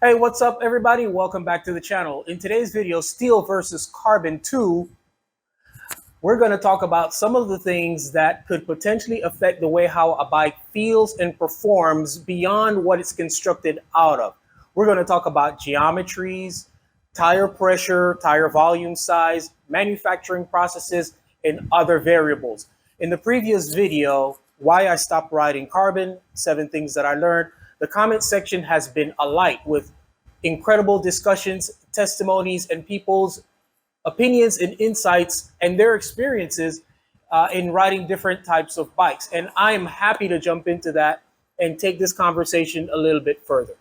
Hey, what's up everybody? Welcome back to the channel. In today's video, Steel versus Carbon 2, we're going to talk about some of the things that could potentially affect the way how a bike feels and performs beyond what it's constructed out of. We're going to talk about geometries, tire pressure, tire volume size, manufacturing processes, and other variables. In the previous video, why I stopped riding carbon, 7 things that I learned, the comment section has been alight with incredible discussions, testimonies, and people's opinions and insights and their experiences in riding different types of bikes. And I am happy to jump into that and take this conversation a little bit further.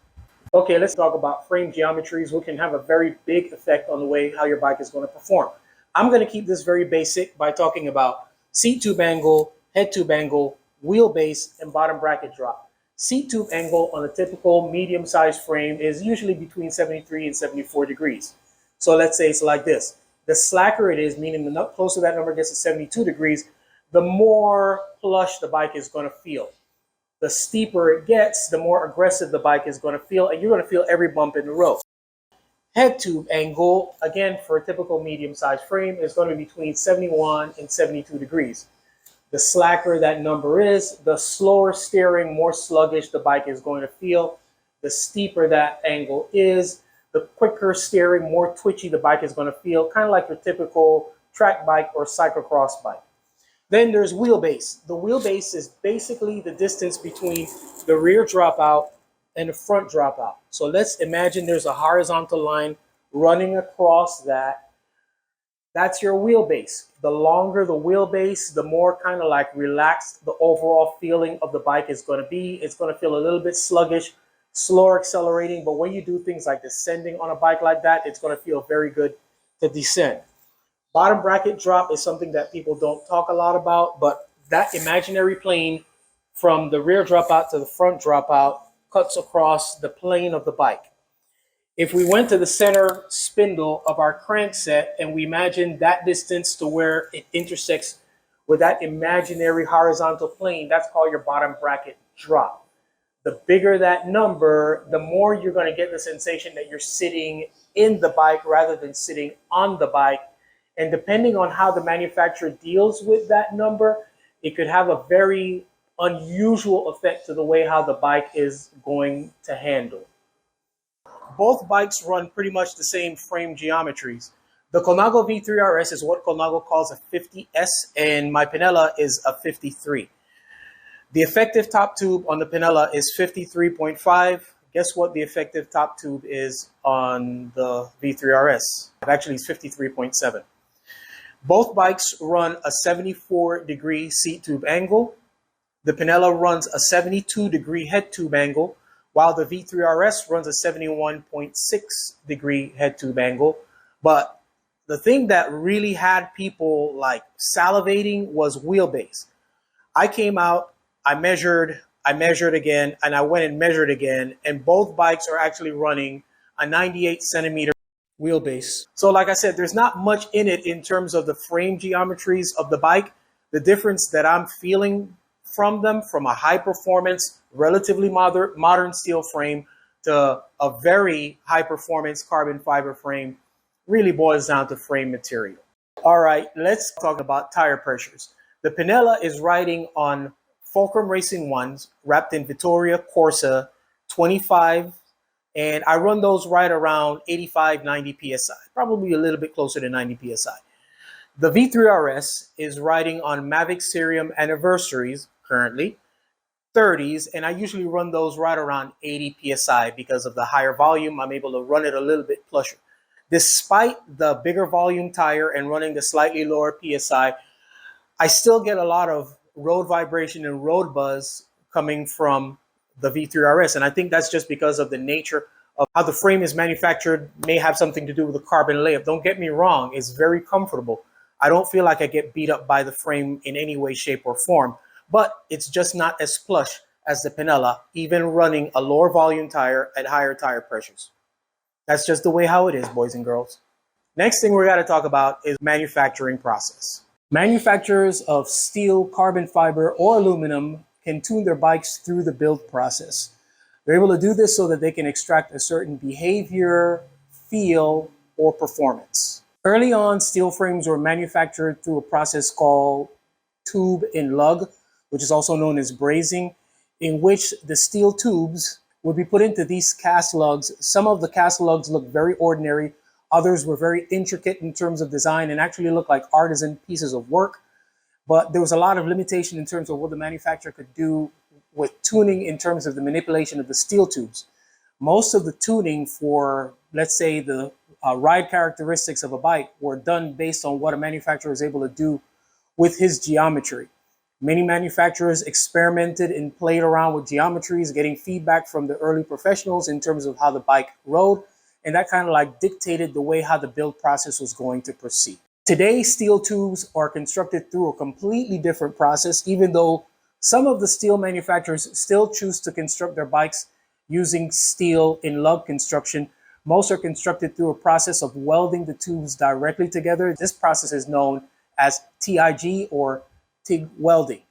Okay, let's talk about frame geometries, which can have a very big effect on the way how your bike is going to perform. I'm going to keep this very basic by talking about seat tube angle, head tube angle, wheelbase, and bottom bracket drop. Seat tube angle on a typical medium-sized frame is usually between 73 and 74 degrees. So let's say it's like this. The slacker it is, meaning the closer that number gets to 72 degrees, the more plush the bike is going to feel. The steeper it gets, the more aggressive the bike is going to feel, and you're going to feel every bump in the road. Head tube angle, again, for a typical medium-sized frame, is going to be between 71 and 72 degrees. The slacker that number is, the slower steering, more sluggish the bike is going to feel. The steeper that angle is, the quicker steering, more twitchy the bike is going to feel, kind of like your typical track bike or cyclocross bike. Then there's wheelbase. The wheelbase is basically the distance between the rear dropout and the front dropout. So let's imagine there's a horizontal line running across that. That's your wheelbase. The longer the wheelbase, the more kind of like relaxed the overall feeling of the bike is going to be. It's going to feel a little bit sluggish, slower accelerating, but when you do things like descending on a bike like that, it's going to feel very good to descend. Bottom bracket drop is something that people don't talk a lot about, but that imaginary plane from the rear dropout to the front dropout cuts across the plane of the bike. If we went to the center spindle of our crankset and we imagine that distance to where it intersects with that imaginary horizontal plane, that's called your bottom bracket drop. The bigger that number, the more you're going to get the sensation that you're sitting in the bike rather than sitting on the bike. And depending on how the manufacturer deals with that number, it could have a very unusual effect to the way how the bike is going to handle. Both bikes run pretty much the same frame geometries. The Colnago V3RS is what Colnago calls a 50S, and my Pinella is a 53. The effective top tube on the Pinella is 53.5. Guess what the effective top tube is on the V3RS? Actually, it's 53.7. Both bikes run a 74-degree seat tube angle. The Pinella runs a 72-degree head tube angle, while the V3RS runs a 71.6-degree head tube angle. But the thing that really had people like salivating was wheelbase. I came out, I measured again, and I went and measured again, and both bikes are actually running a 98-centimeter wheelbase. So like I said, there's not much in it in terms of the frame geometries of the bike. The difference that I'm feeling from them, from a high performance, relatively modern steel frame to a very high performance carbon fiber frame, really boils down to frame material. All right, let's talk about tire pressures. The Pinella is riding on Fulcrum Racing 1s wrapped in Vittoria Corsa 25, and I run those right around 85, 90 PSI, probably a little bit closer to 90 PSI. The V3RS is riding on Mavic Serium Anniversaries currently, 30s, and I usually run those right around 80 PSI because of the higher volume. I'm able to run it a little bit plusher. Despite the bigger volume tire and running the slightly lower PSI, I still get a lot of road vibration and road buzz coming from the V3RS, and I think that's just because of the nature of how the frame is manufactured. May have something to do with the carbon layup. Don't get me wrong, it's very comfortable. I don't feel like I get beat up by the frame in any way, shape, or form, but it's just not as plush as the Pinella, even running a lower volume tire at higher tire pressures. That's just the way how it is, boys and girls. Next thing we got to talk about is manufacturing process. Manufacturers of steel, carbon fiber, or aluminum can tune their bikes through the build process. They're able to do this so that they can extract a certain behavior, feel, or performance. Early on, steel frames were manufactured through a process called tube and lug, which is also known as brazing, in which the steel tubes would be put into these cast lugs. Some of the cast lugs look very ordinary. Others were very intricate in terms of design and actually looked like artisan pieces of work. But there was a lot of limitation in terms of what the manufacturer could do with tuning in terms of the manipulation of the steel tubes. Most of the tuning for, let's say, the ride characteristics of a bike were done based on what a manufacturer is able to do with his geometry. Many manufacturers experimented and played around with geometries, getting feedback from the early professionals in terms of how the bike rode, and that kind of like dictated the way how the build process was going to proceed. Today, steel tubes are constructed through a completely different process, even though some of the steel manufacturers still choose to construct their bikes using steel in lug construction. Most are constructed through a process of welding the tubes directly together. This process is known as TIG or TIG welding.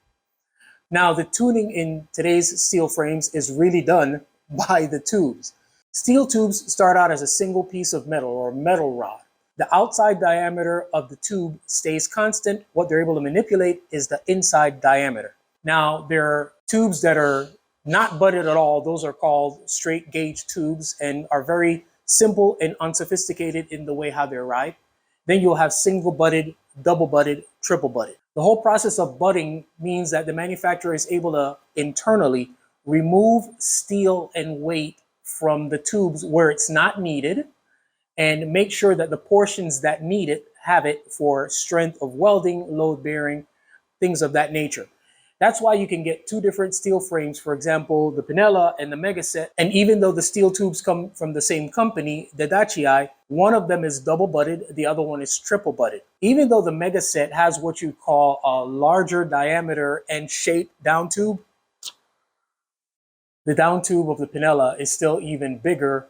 Now, the tuning in today's steel frames is really done by the tubes. Steel tubes start out as a single piece of metal or metal rod. The outside diameter of the tube stays constant. What they're able to manipulate is the inside diameter. Now, there are tubes that are not butted at all. Those are called straight gauge tubes and are very simple and unsophisticated in the way how they're ride. Then you'll have single butted, double butted, triple butted. The whole process of butting means that the manufacturer is able to internally remove steel and weight from the tubes where it's not needed and make sure that the portions that need it have it for strength of welding, load bearing, things of that nature. That's why you can get two different steel frames, for example, the Pinella and the Megaset. And even though the steel tubes come from the same company, the Dacia, one of them is double butted, the other one is triple butted. Even though the Megaset has what you call a larger diameter and shape down tube, the down tube of the Pinella is still even bigger.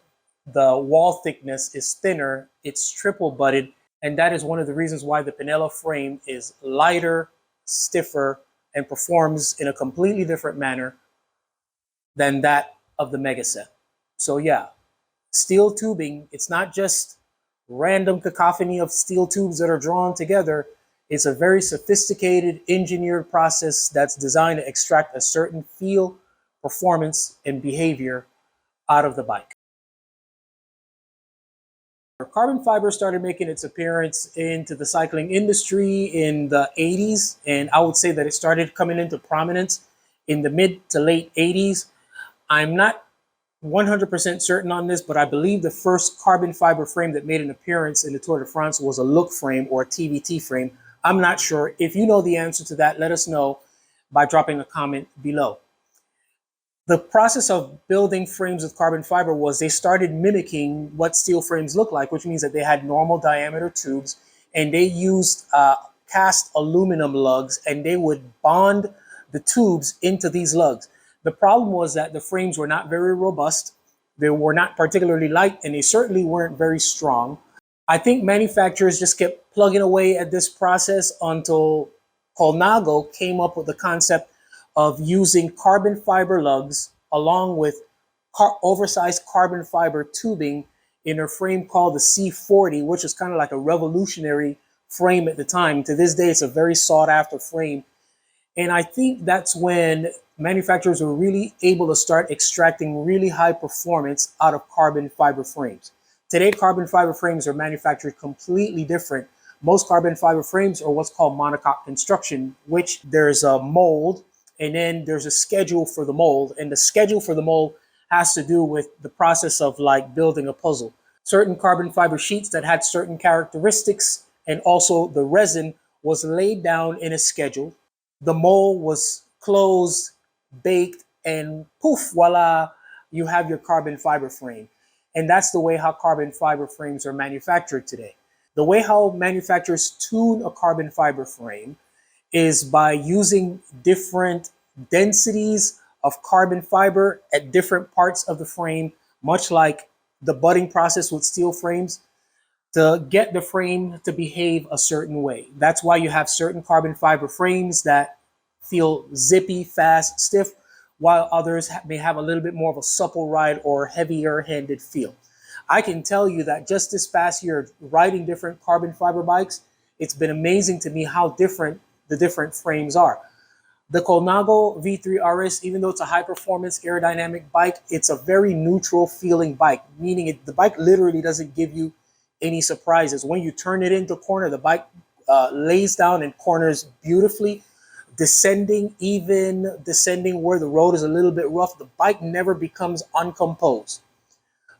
The wall thickness is thinner, it's triple butted, and that is one of the reasons why the Pinella frame is lighter, stiffer, and performs in a completely different manner than that of the Megaset. So yeah, steel tubing, it's not just random cacophony of steel tubes that are drawn together. It's a very sophisticated, engineered process that's designed to extract a certain feel, performance, and behavior out of the bike. Carbon fiber started making its appearance into the cycling industry in the 80s, and I would say that it started coming into prominence in the mid to late 80s. I'm not 100% certain on this, but I believe the first carbon fiber frame that made an appearance in the Tour de France was a look frame or a TVT frame. I'm not sure. If you know the answer to that, let us know by dropping a comment below. The process of building frames with carbon fiber was they started mimicking what steel frames look like, which means that they had normal diameter tubes and they used cast aluminum lugs and they would bond the tubes into these lugs. The problem was that the frames were not very robust, they were not particularly light, and they certainly weren't very strong. I think manufacturers just kept plugging away at this process until Colnago came up with the concept of using carbon fiber lugs along with oversized carbon fiber tubing in a frame called the C40, which is kind of like a revolutionary frame at the time. To this day, it's a very sought after frame. And I think that's when manufacturers were really able to start extracting really high performance out of carbon fiber frames. Today, carbon fiber frames are manufactured completely different. Most carbon fiber frames are what's called monocoque construction, which there's a mold and then there's a schedule for the mold. And the schedule for the mold has to do with the process of like building a puzzle. Certain carbon fiber sheets that had certain characteristics and also the resin was laid down in a schedule. The mold was closed, baked, and poof, voila, you have your carbon fiber frame. And that's the way how carbon fiber frames are manufactured today. The way how manufacturers tune a carbon fiber frame is by using different densities of carbon fiber at different parts of the frame, much like the budding process with steel frames, to get the frame to behave a certain way. That's why you have certain carbon fiber frames that feel zippy, fast, stiff, while others may have a little bit more of a supple ride or heavier handed feel. I can tell you that just this past year, riding different carbon fiber bikes, it's been amazing to me how different the different frames are. The Colnago V3 RS, even though it's a high performance aerodynamic bike, it's a very neutral feeling bike, meaning the bike literally doesn't give you any surprises. When you turn it into corner, the bike lays down and corners beautifully. Even descending where the road is a little bit rough, the bike never becomes uncomposed.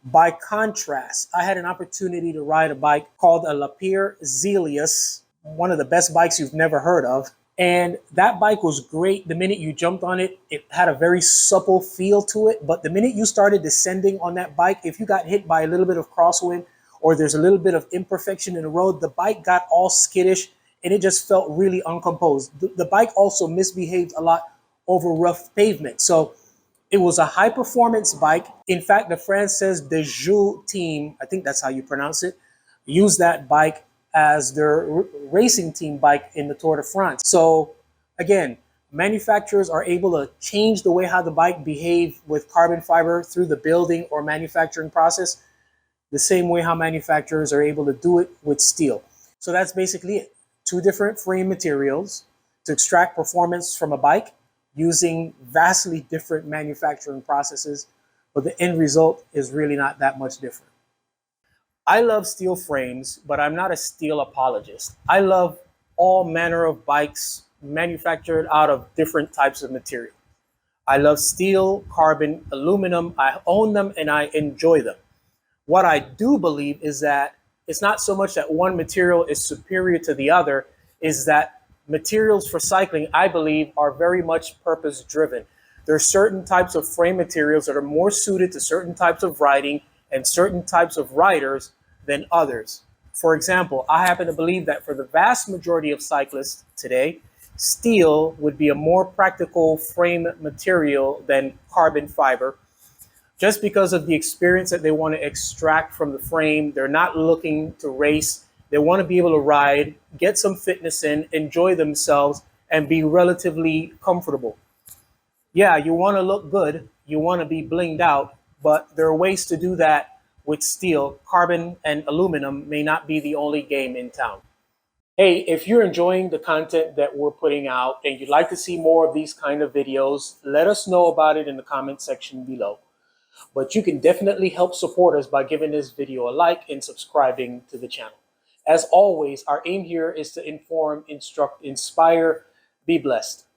By contrast, I had an opportunity to ride a bike called a Lapierre Zelius, one of the best bikes you've never heard of. And that bike was great. The minute you jumped on it, it had a very supple feel to it. But the minute you started descending on that bike, if you got hit by a little bit of crosswind or there's a little bit of imperfection in the road, the bike got all skittish and it just felt really uncomposed. The bike also misbehaved a lot over rough pavement. So it was a high performance bike. In fact, the Française de Joux team, I think that's how you pronounce it, used that bike as their racing team bike in the Tour de France. So again, manufacturers are able to change the way how the bike behave with carbon fiber through the building or manufacturing process, the same way how manufacturers are able to do it with steel. So that's basically it. Two different frame materials to extract performance from a bike using vastly different manufacturing processes, but the end result is really not that much different. I love steel frames, but I'm not a steel apologist. I love all manner of bikes manufactured out of different types of material. I love steel, carbon, aluminum. I own them and I enjoy them. What I do believe is that it's not so much that one material is superior to the other, is that materials for cycling, I believe, are very much purpose driven. There are certain types of frame materials that are more suited to certain types of riding and certain types of riders than others. For example, I happen to believe that for the vast majority of cyclists today, steel would be a more practical frame material than carbon fiber, just because of the experience that they want to extract from the frame. They're not looking to race. They want to be able to ride, get some fitness in, enjoy themselves, and be relatively comfortable. Yeah, you want to look good. You want to be blinged out, but there are ways to do that with steel. Carbon and aluminum may not be the only game in town. Hey, if you're enjoying the content that we're putting out and you'd like to see more of these kind of videos, let us know about it in the comment section below. But you can definitely help support us by giving this video a like and subscribing to the channel. As always, our aim here is to inform, instruct, inspire. Be blessed.